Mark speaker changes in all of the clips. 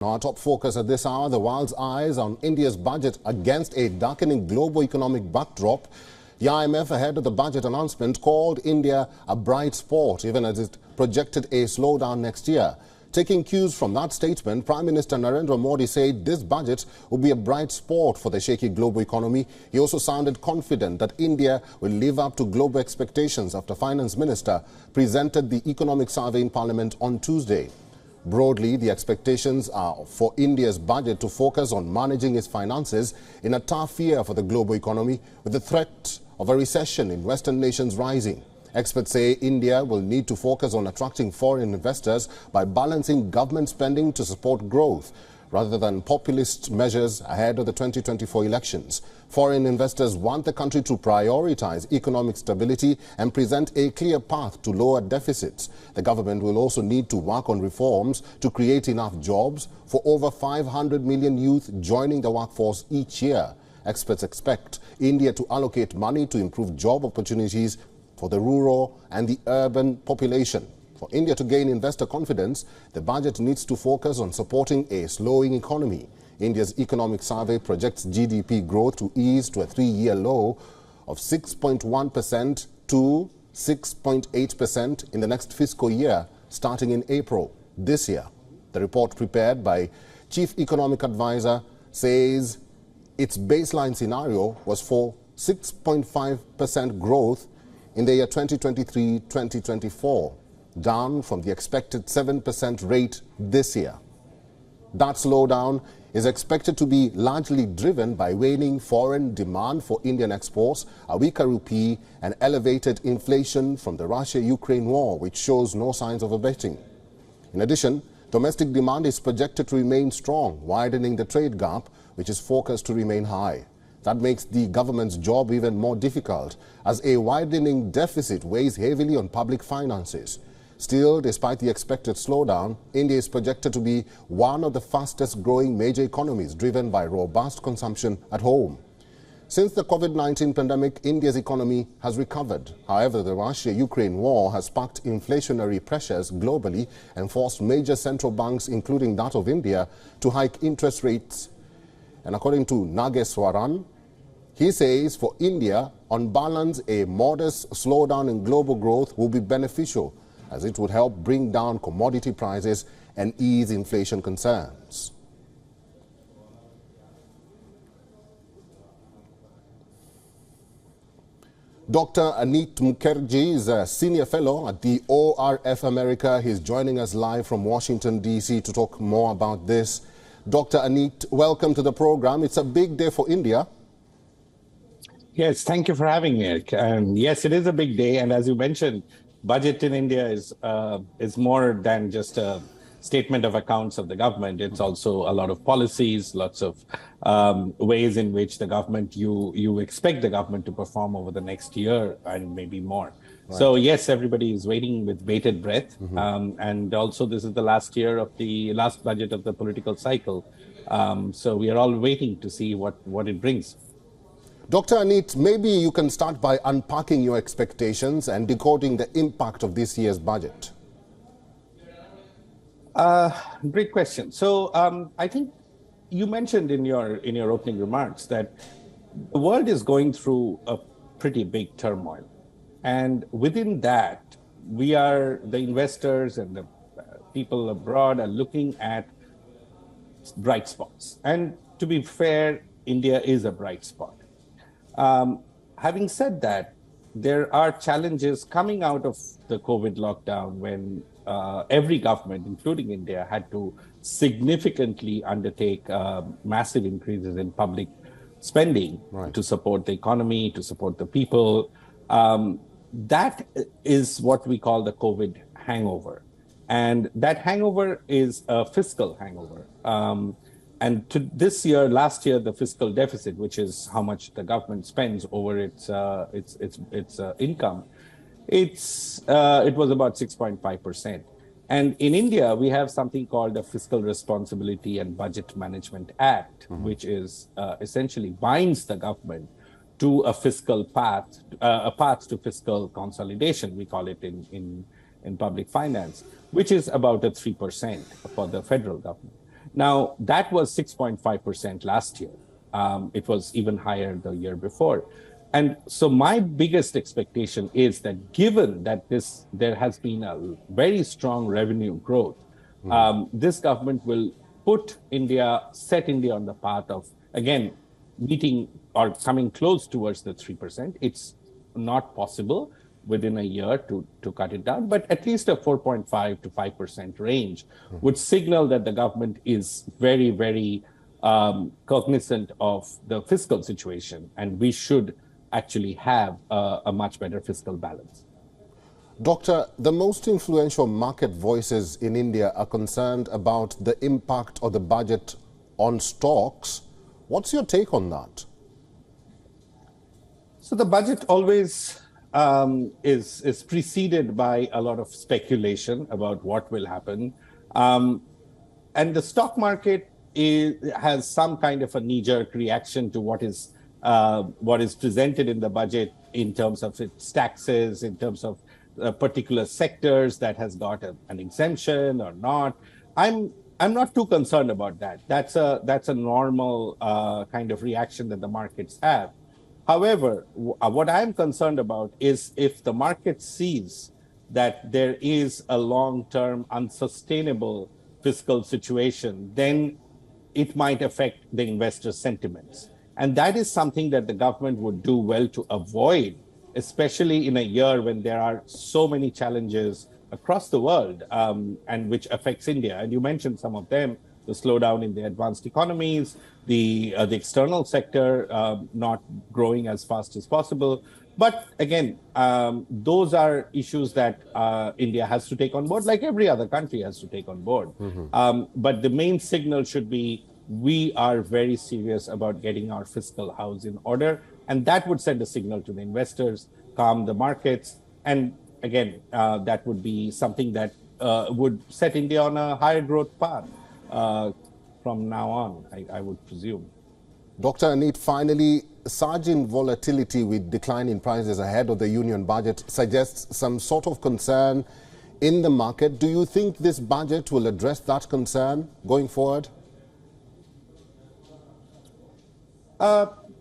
Speaker 1: Our top focus at this hour, the world's eyes on India's budget against a darkening global economic backdrop. The IMF, ahead of the budget announcement, called India a bright spot, even as it projected a slowdown next year. Taking cues from that statement, Prime Minister Narendra Modi said this budget will be a bright spot for the shaky global economy. He also sounded confident that India will live up to global expectations after Finance Minister presented the economic survey in Parliament on Tuesday. Broadly, the expectations are for India's budget to focus on managing its finances in a tough year for the global economy, with the threat of a recession in Western nations rising. Experts say India will need to focus on attracting foreign investors by balancing government spending to support growth, rather than populist measures ahead of the 2024 elections. Foreign investors want the country to prioritize economic stability and present a clear path to lower deficits. The government will also need to work on reforms to create enough jobs for over 500 million youth joining the workforce each year. Experts expect India to allocate money to improve job opportunities for the rural and the urban population. For India to gain investor confidence, the budget needs to focus on supporting a slowing economy. India's economic survey projects GDP growth to ease to a three-year low of 6.1% to 6.8% in the next fiscal year, starting in April this year. The report, prepared by Chief Economic Advisor, says its baseline scenario was for 6.5% growth in the year 2023-2024. down from the expected 7% rate this year. That slowdown is expected to be largely driven by waning foreign demand for Indian exports, a weaker rupee, and elevated inflation from the Russia-Ukraine war, which shows no signs of abating. In addition, domestic demand is projected to remain strong, widening the trade gap, which is forecast to remain high. That makes the government's job even more difficult, as a widening deficit weighs heavily on public finances. Still, despite the expected slowdown, India is projected to be one of the fastest growing major economies, driven by robust consumption at home. Since the COVID-19 pandemic, India's economy has recovered. However, the Russia-Ukraine war has sparked inflationary pressures globally and forced major central banks, including that of India, to hike interest rates. And according to Nageswaran, he says for India, on balance, a modest slowdown in global growth will be beneficial, as it would help bring down commodity prices and ease inflation concerns. Dr. Anit Mukherjee is a senior fellow at the ORF America. He's joining us live from Washington, D.C. to talk more about this. Dr. Anit, welcome to the program. It's a big day for India.
Speaker 2: Yes, thank you for having me, Eric. Yes, it is a big day. And as you mentioned, budget in India is more than just a statement of accounts of the government. It's also a lot of policies, lots of ways in which the government, you expect the government to perform over the next year and maybe more. Right. So yes, everybody is waiting with bated breath. And also this is the last year of the last budget of the political cycle. So we are all waiting to see what it brings.
Speaker 1: Dr. Anit, maybe you can start by unpacking your expectations and decoding the impact of this year's budget.
Speaker 2: Great question. So I think you mentioned in your opening remarks that the world is going through a pretty big turmoil. And within that, the investors and the people abroad are looking at bright spots. And to be fair, India is a bright spot. Having said that, there are challenges coming out of the COVID lockdown when every government, including India, had to significantly undertake massive increases in public spending to support the economy, to support the people. That is what we call the COVID hangover. And that hangover is a fiscal hangover. And to this year, last year, the fiscal deficit, which is how much the government spends over its income, it was about 6.5%. And in India, we have something called the Fiscal Responsibility and Budget Management Act, which is essentially binds the government to a fiscal path, a path to fiscal consolidation, we call it in public finance, which is about a 3% for the federal government. Now, that was 6.5% last year. It was even higher the year before. And so my biggest expectation is that given that there has been a very strong revenue growth, this government will set India on the path of, again, meeting or coming close towards the 3%. It's not possible within a year to cut it down, but at least a 4.5 to 5% range would signal that the government is very, very cognizant of the fiscal situation, and we should actually have a much better fiscal balance.
Speaker 1: Doctor, the most influential market voices in India are concerned about the impact of the budget on stocks. What's your take on that?
Speaker 2: So the budget always is preceded by a lot of speculation about what will happen. And the stock market has some kind of a knee-jerk reaction to what is presented in the budget in terms of its taxes, in terms of particular sectors that has got an exemption or not. I'm not too concerned about that. That's a normal kind of reaction that the markets have. However, what I'm concerned about is if the market sees that there is a long-term unsustainable fiscal situation, then it might affect the investor sentiments. And that is something that the government would do well to avoid, especially in a year when there are so many challenges across the world, and which affects India. And you mentioned some of them: the slowdown in the advanced economies, the external sector not growing as fast as possible. But again, those are issues that India has to take on board, like every other country has to take on board. But the main signal should be, we are very serious about getting our fiscal house in order. And that would send a signal to the investors, calm the markets. And again, that would be something that would set India on a higher growth path from now on, I would presume.
Speaker 1: Dr. Anit, finally, surging volatility with decline in prices ahead of the union budget suggests some sort of concern in the market. Do you think this budget will address that concern going forward?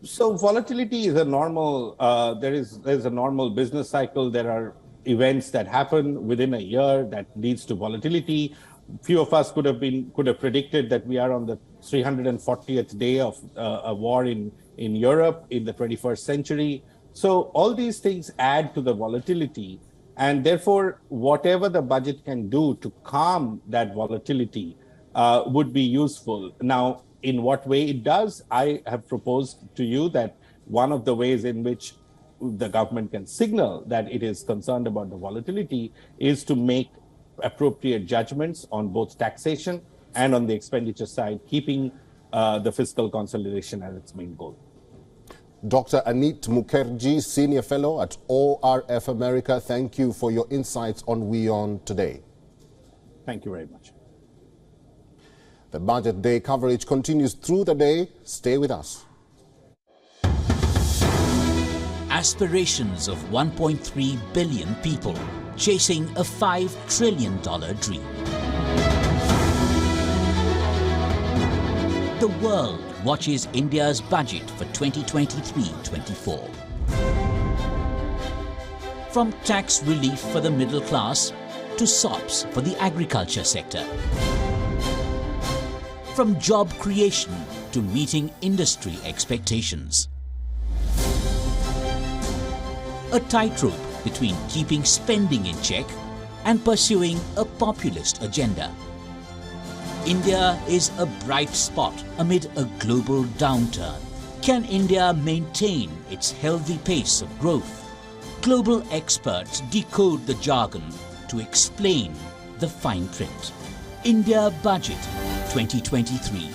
Speaker 2: So volatility is a normal, there's a normal business cycle. There are events that happen within a year that leads to volatility. Few of us could have predicted that we are on the 340th day of a war in Europe in the 21st century. So all these things add to the volatility, and therefore whatever the budget can do to calm that volatility would be useful. Now, in what way it does, I have proposed to you that one of the ways in which the government can signal that it is concerned about the volatility is to make appropriate judgments on both taxation and on the expenditure side, keeping the fiscal consolidation as its main goal.
Speaker 1: Dr. Anit Mukherjee, Senior Fellow at ORF America, thank you for your insights on WION today.
Speaker 2: Thank you very much.
Speaker 1: The Budget Day coverage continues through the day. Stay with us.
Speaker 3: Aspirations of 1.3 billion people chasing a $5 trillion dream. The world watches India's budget for 2023-24. From tax relief for the middle class to SOPs for the agriculture sector. From job creation to meeting industry expectations. A tightrope between keeping spending in check and pursuing a populist agenda. India is a bright spot amid a global downturn. Can India maintain its healthy pace of growth? Global experts decode the jargon to explain the fine print. India Budget 2023.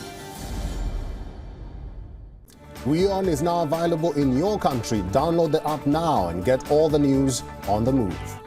Speaker 1: WION is now available in your country. Download the app now and get all the news on the move.